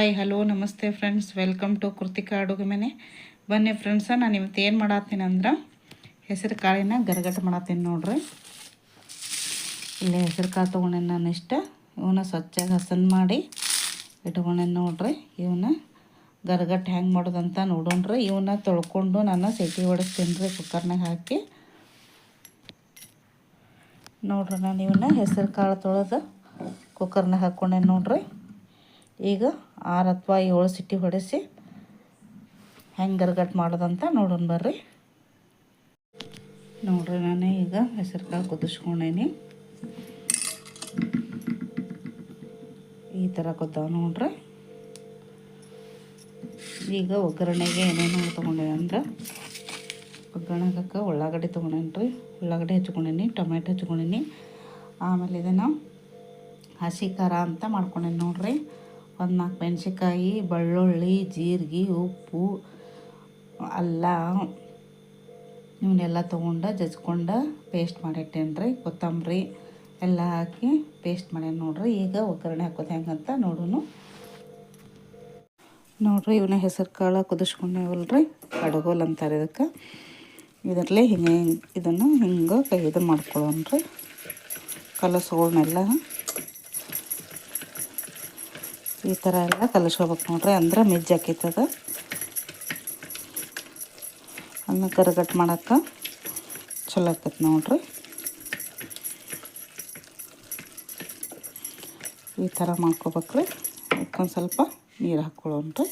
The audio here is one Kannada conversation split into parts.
ಹಾಯ್ ಹಲೋ ನಮಸ್ತೆ ಫ್ರೆಂಡ್ಸ್, ವೆಲ್ಕಮ್ ಟು ಕೃತಿಕಾ ಅಡುಗೆ ಮನೆ. ಬನ್ನಿ ಫ್ರೆಂಡ್ಸ, ನಾನು ಇವತ್ತು ಏನು ಮಾಡತ್ತೀನಿ ಅಂದ್ರೆ ಹೆಸರು ಕಾಳಿನ ಗರಗಟ್ಟು ಮಾಡತ್ತೀನಿ ನೋಡ್ರಿ. ಇಲ್ಲಿ ಹೆಸರು ಕಾಳು ತೊಗೊಂಡೇನು ನಾನು ಇವನ್ನ ಸ್ವಚ್ಛಾಗಿ ಹಸನ್ ಮಾಡಿ ಇಟ್ಕೊಂಡೇನು ನೋಡ್ರಿ. ಇವನ್ನ ಗರಗಟ್ಟು ಹೆಂಗೆ ಮಾಡೋದಂತ ನೋಡೋಣ್ರಿ. ಇವನ್ನ ತೊಳ್ಕೊಂಡು ನಾನು ಸೆಟಿ ಹೊಡಿಸ್ತೀನಿ ರೀ ಕುಕ್ಕರ್ನಾಗ ಹಾಕಿ. ನೋಡ್ರಿ, ನಾನು ಇವನ್ನ ಹೆಸರು ಕಾಳು ತೊಳೆದು ಕುಕ್ಕರ್ನಾಗ ಹಾಕ್ಕೊಂಡೇನು ನೋಡ್ರಿ. ಈಗ 6 ಅಥವಾ 7 ಸಿಟಿ ಹೊಡೆಸಿ ಹೆಂಗೆ ಗರಗಟ್ಟು ಮಾಡೋದಂತ ನೋಡೋಣ ಬರ್ರಿ. ನೋಡ್ರಿ, ನಾನು ಈಗ ಹೆಸರು ಕಾಳು ಕುದಿಸ್ಕೊಂಡೇನಿ. ಈ ಥರ ಕುದ್ದಾವ ನೋಡ್ರಿ. ಈಗ ಒಗ್ಗರಣೆಗೆ ಏನೇನು ತೊಗೊಂಡೇನಿ ಅಂದ್ರೆ ಒಗ್ಗರಣೆಗೆ ಉಳ್ಳಾಗಡ್ಡಿ ತೊಗೊಂಡೇನಿ ರೀ. ಉಳ್ಳಾಗಡ್ಡಿ ಹಚ್ಕೊಂಡೇನಿ, ಟೊಮೆಟೊ ಹಚ್ಕೊಂಡೇನಿ. ಆಮೇಲೆ ಇದನ್ನು ಹಸಿ ಖಾರ ಅಂತ ಮಾಡ್ಕೊಂಡೇನಿ ನೋಡ್ರಿ. 4 ಮೆಣಸಿನ್ಕಾಯಿ, ಬೆಳ್ಳುಳ್ಳಿ, ಜೀರಿಗೆ, ಉಪ್ಪು, ಅಲ್ಲ ಇವನ್ನೆಲ್ಲ ತೊಗೊಂಡು ಜಜ್ಕೊಂಡು ಪೇಸ್ಟ್ ಮಾಡಿಟ್ಟೇನಿ ರೀ. ಕೊತ್ತಂಬರಿ ಎಲ್ಲ ಹಾಕಿ ಪೇಸ್ಟ್ ಮಾಡೇನಿ ನೋಡ್ರಿ. ಈಗ ಒಗ್ಗರಣೆ ಹಾಕೋದು ಹೆಂಗಂತ ನೋಡೋಣ. ನೋಡ್ರಿ, ಇವನ್ನ ಹೆಸರು ಕಾಳು ಕುದಿಸ್ಕೊಂಡೇವಲ್ರಿ, ಕಡಗೋಲ್ ಅಂತಾರೆ ಇದಕ್ಕೆ. ಇದರಲ್ಲೇ ಇದನ್ನು ಹಿಂಗೆ ಇದು ಮಾಡ್ಕೊಳ್ಳೋಣ್ರಿ. ಕಲಸ್ಗಳನ್ನೆಲ್ಲ ಈ ಥರ ಎಲ್ಲ ಕಲಸ್ಕೋಬೇಕು ನೋಡ್ರಿ, ಅಂದ್ರೆ ಮೆಜ್ಜೆ ಹಾಕೈತದ. ಅನ್ನ ಗರಗಟ್ಟು ಮಾಡೋಕೆ ಚಲೋ ಆಕೈತೆ ನೋಡ್ರಿ. ಈ ಥರ ಮಾಡ್ಕೋಬೇಕ್ರಿ. ಅದಕ್ಕೊಂದು ಸ್ವಲ್ಪ ನೀರು ಹಾಕ್ಕೊಳ್ಳೋಣ್ರಿ.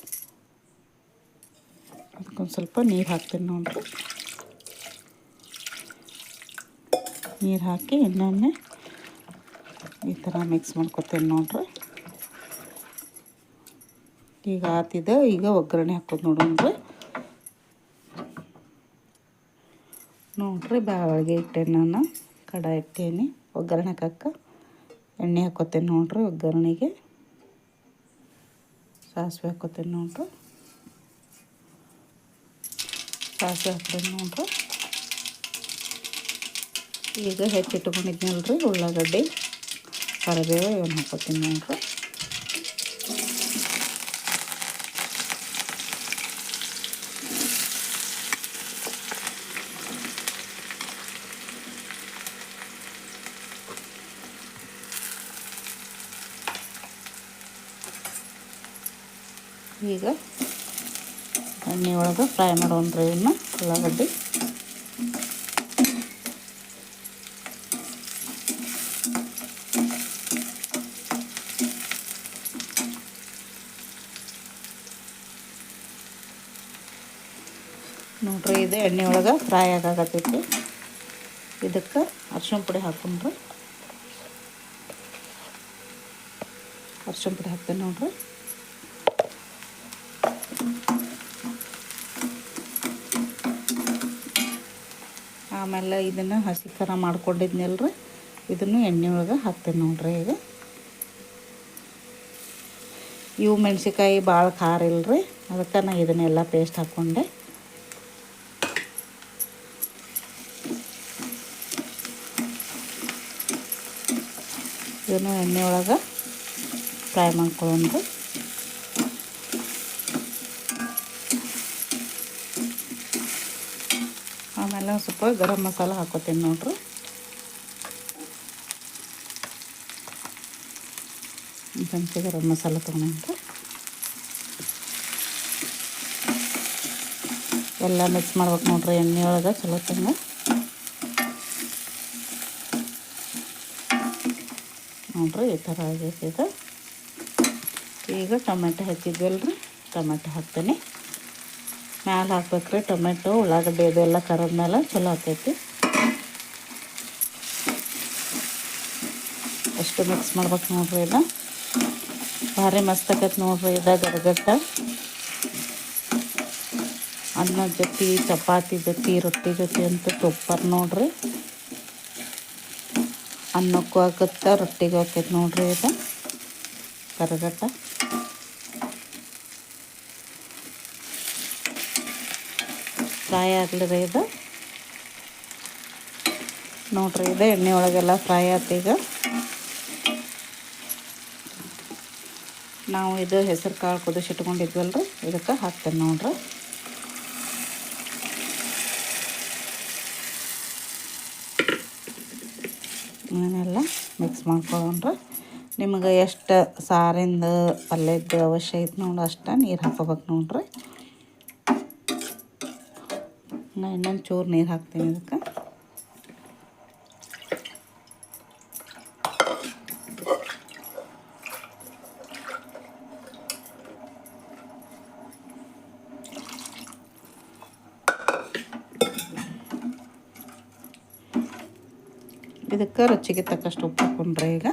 ಅದಕ್ಕೊಂದು ಸ್ವಲ್ಪ ನೀರು ಹಾಕ್ತೀನಿ ನೋಡ್ರಿ. ನೀರು ಹಾಕಿ ಇನ್ನೊಮ್ಮೆ ಈ ಥರ ಮಿಕ್ಸ್ ಮಾಡ್ಕೊತೀನಿ ನೋಡ್ರಿ. ಈಗ ಆತಿದೆ. ಈಗ ಒಗ್ಗರಣೆ ಹಾಕೋದು ನೋಡೋಣ್ರಿ. ನೋಡ್ರಿ, ಬ್ಯಾಳಿಗೆ ಇಟ್ಟೇನಿ, ನಾನು ಕಡಾಯಿ ಇಟ್ಟೇನಿ. ಒಗ್ಗರಣೆ ಹಾಕಕ್ಕೆ ಎಣ್ಣೆ ಹಾಕೋತೇನೆ ನೋಡ್ರಿ. ಒಗ್ಗರಣೆಗೆ ಸಾಸಿವೆ ಹಾಕೋತೇನೆ ನೋಡ್ರಿ. ಸಾಸಿವೆ ಹಾಕ್ತೇನೆ ನೋಡ್ರಿ. ಈಗ ಹೆಚ್ಚಿಟ್ಕೊಂಡಿದ್ನಲ್ರಿ ಉಳ್ಳಾಗಡ್ಡಿ, ಕರಿಬೇವು ಇವನ್ನ ಹಾಕೋತೀನಿ ನೋಡ್ರಿ. ಈಗ ಎಣ್ಣೆ ಒಳಗೆ ಫ್ರೈ ಮಾಡೋಣ್ರಿ ಇವನ್ನ ಉಳ್ಳಾಗಡ್ಡಿ. ನೋಡ್ರಿ, ಇದು ಎಣ್ಣೆ ಒಳಗೆ ಫ್ರೈ ಆಗಾಕತ್ತೈತಿ. ಇದಕ್ಕೆ ಅರ್ಶಿಣ ಪುಡಿ ಹಾಕೊಂಡ್ರಿ. ಅರ್ಶಿಣ ಪುಡಿ ಹಾಕ್ತೇನೆ ನೋಡ್ರಿ. ಆಮೇಲೆ ಇದನ್ನು ಹಸಿ ಖಾರ ಮಾಡ್ಕೊಂಡಿದ್ನಲ್ರಿ, ಇದನ್ನು ಎಣ್ಣೆ ಒಳಗೆ ಹಾಕ್ತೇನೆ ನೋಡ್ರಿ. ಈಗ ಇವು ಮೆಣಸಿನ್ಕಾಯಿ ಭಾಳ ಖಾರ ಇಲ್ಲರಿ, ಅದಕ್ಕೆ ನಾನು ಇದನ್ನೆಲ್ಲ ಪೇಸ್ಟ್ ಹಾಕ್ಕೊಂಡೆ. ಇದನ್ನು ಎಣ್ಣೆ ಒಳಗೆ ಫ್ರೈ ಮಾಡ್ಕೊಳ್ಳೋಣ್ರಿ. ಆಮೇಲೆ ಸ್ವಲ್ಪ ಗರಂ ಮಸಾಲ ಹಾಕೋತೀನಿ ನೋಡ್ರಿ. ಚಮಚ ಗರಂ ಮಸಾಲ ತೊಗೊಂಡ್ರಿ. ಎಲ್ಲ ಮಿಕ್ಸ್ ಮಾಡ್ಬೇಕು ನೋಡ್ರಿ ಎಣ್ಣೆ ಒಳಗೆ ಚಲೋ ತಂಗ. ನೋಡ್ರಿ, ಈ ಥರ ಆಗೈತೆ ಇದು. ಈಗ ಟೊಮೆಟೊ ಹೆಚ್ಚಿದ್ವಲ್ರಿ, ಟೊಮೆಟೊ ಹಾಕ್ತೇನೆ. ಮ್ಯಾಲೆ ಹಾಕ್ಬೇಕ್ರಿ ಟೊಮೆಟೊ, ಉಳ್ಳಾಗಡ್ಡಿ ಇದೆಲ್ಲ ಕರದ್ಮೇಲೆ ಚಲೋ ಆಕೈತಿ. ಅಷ್ಟು ಮಿಕ್ಸ್ ಮಾಡ್ಬೇಕು ನೋಡ್ರಿ. ಇದು ಭಾರಿ ಮಸ್ತ್ ಆಕೈತೆ ನೋಡ್ರಿ. ಇದು ಗರಗಟ್ಟು ಅನ್ನದ ಜೊತೆ, ಚಪಾತಿ ಜೊತೆ, ರೊಟ್ಟಿ ಜೊತೆ ಅಂತೂ ಸೂಪರ್ ನೋಡ್ರಿ. ಅನ್ನಕ್ಕೂ ಆಗುತ್ತೆ, ರೊಟ್ಟಿಗೂ ಆಕೈತೆ ನೋಡ್ರಿ. ಇದು ಗರಗಟ್ಟು ಫ್ರೈ ಆಗಲಿದೆ ಇದು. ನೋಡ್ರಿ, ಇದು ಎಣ್ಣೆ ಒಳಗೆಲ್ಲ ಫ್ರೈ ಆಯ್ತು. ನಾವು ಇದು ಹೆಸರು ಕಾಳು ಕುದಿಸಿಟ್ಕೊಂಡಿದ್ವಲ್ಲ ರೀ, ಇದಕ್ಕೆ ಹಾಕ್ತೇನೆ ನೋಡ್ರಿ. ಇವನ್ನೆಲ್ಲ ಮಿಕ್ಸ್ ಮಾಡ್ಕೊಳ್ಳೋಣ್ರಿ. ನಿಮಗೆ ಎಷ್ಟು ಸಾರಿಂದ ಪಲ್ಯದ ಅವಶ್ಯ ಐತೆ ನೋಡಿ ಅಷ್ಟು ನೀರು ಹಾಕೋಬೇಕು ನೋಡ್ರಿ. ನಾನು ಇನ್ನೊಂದು ಚೂರು ನೀರು ಹಾಕ್ತೀನಿ ಇದಕ್ಕೆ. ಇದಕ್ಕೆ ರುಚಿಗೆ ತಕ್ಕಷ್ಟು ಉಪ್ಪು ಹಾಕೊಂಡ್ರೆ ಈಗ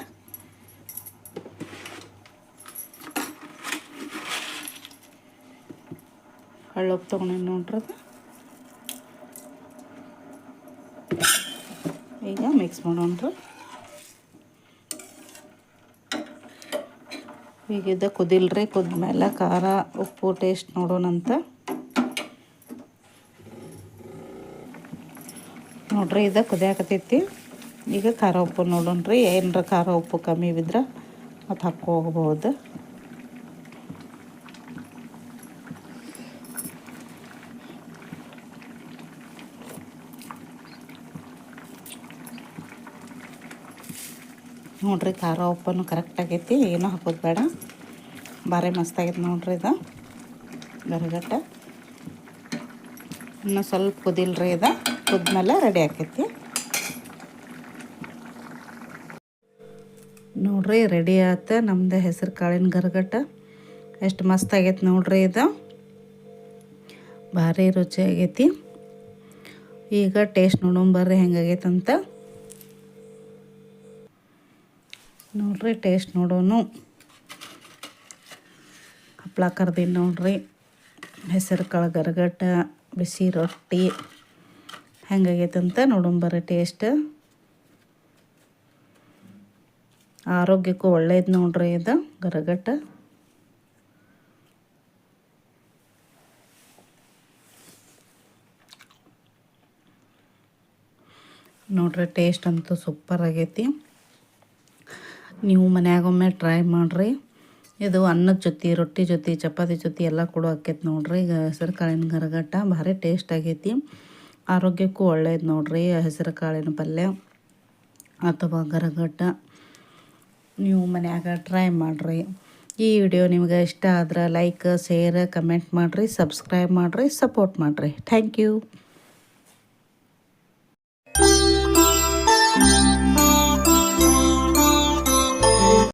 ಹಳ್ಳುಪ್ಪು ತೊಗೊಂಡು ನೋಡ್ರಿ. ಈಗ ಮಿಕ್ಸ್ ಮಾಡೋಣ್ರಿ. ಈಗ ಇದು ಕುದಿಲ್ರಿ, ಕುದ್ಮೇಲೆ ಖಾರ ಉಪ್ಪು ಟೇಸ್ಟ್ ನೋಡೋಣಂತ ನೋಡ್ರಿ. ಇದು ಕುದಿಯಾಕತೈತಿ. ಈಗ ಖಾರ ಉಪ್ಪು ನೋಡೋಣ್ರಿ. ಏನರ ಖಾರ ಉಪ್ಪು ಕಮ್ಮಿ ಬಿದ್ರೆ ಮತ್ತು ಹಾಕ್ಕೋಗ್ಬೋದು. ನೋಡ್ರಿ ಖಾರ ಉಪ್ಪನ್ನು ಕರೆಕ್ಟ್ ಆಗೈತಿ, ಏನೂ ಹಾಕೋದು ಬೇಡ. ಭಾರಿ ಮಸ್ತಾಗೈತೆ ನೋಡ್ರಿ. ಇದು ಗರಗಟ್ಟ ಇನ್ನೂ ಸ್ವಲ್ಪ ಕುದಿಲ್ರಿ. ಇದು ಕುದ್ಮೇಲೆ ರೆಡಿ ಆಕೈತಿ ನೋಡ್ರಿ. ರೆಡಿ ಆಯ್ತು ನಮ್ದು ಹೆಸರು ಕಾಳಿನ ಗರಗಟ್ಟ. ಎಷ್ಟು ಮಸ್ತ್ ಆಗೈತೆ ನೋಡ್ರಿ. ಇದು ಭಾರಿ ರುಚಿ ಆಗೈತಿ. ಈಗ ಟೇಸ್ಟ್ ನೋಡೋಂಬರ್ರಿ ಹೆಂಗಾಗೈತಂತ ನೋಡ್ರಿ. ಟೇಸ್ಟ್ ನೋಡೋನು. ಹಪ್ಳ ಕರ್ದೀನಿ ನೋಡ್ರಿ. ಹೆಸರು ಕಾಳು ಗರಗಟ್ಟ, ಬಿಸಿ ರೊಟ್ಟಿ ಹೆಂಗಾಗೈತಂತ ನೋಡೋಂಬರ್ರಿ. ಟೇಸ್ಟ್ ಆರೋಗ್ಯಕ್ಕೂ ಒಳ್ಳೇದು ನೋಡ್ರಿ. ಇದು ಗರಗಟ್ಟ ನೋಡ್ರಿ. ಟೇಸ್ಟ್ ಅಂತೂ ಸೂಪರ್ ಆಗೈತಿ. ನೀವು ಮನ್ಯಾಗೊಮ್ಮೆ ಟ್ರೈ ಮಾಡಿರಿ. ಇದು ಅನ್ನದ ಜೊತೆ, ರೊಟ್ಟಿ ಜೊತೆ, ಚಪಾತಿ ಜೊತೆ ಎಲ್ಲ ಕೂಡ ಆಕೈತೆ ನೋಡ್ರಿ. ಈಗ ಹೆಸರು ಕಾಳಿನ ಗರಗಟ್ಟ ಭಾರಿ ಟೇಸ್ಟ್ ಆಗೈತಿ. ಆರೋಗ್ಯಕ್ಕೂ ಒಳ್ಳೇದು ನೋಡ್ರಿ. ಹೆಸರು ಕಾಳಿನ ಪಲ್ಯ ಅಥವಾ ಗರಗಟ್ಟ ನೀವು ಮನ್ಯಾಗ ಟ್ರೈ ಮಾಡಿರಿ. ಈ ವಿಡಿಯೋ ನಿಮ್ಗೆ ಇಷ್ಟ ಆದ್ರೆ ಲೈಕ್, ಶೇರ್, ಕಮೆಂಟ್ ಮಾಡಿರಿ, ಸಬ್ಸ್ಕ್ರೈಬ್ ಮಾಡಿರಿ, ಸಪೋರ್ಟ್ ಮಾಡಿರಿ. Thank you.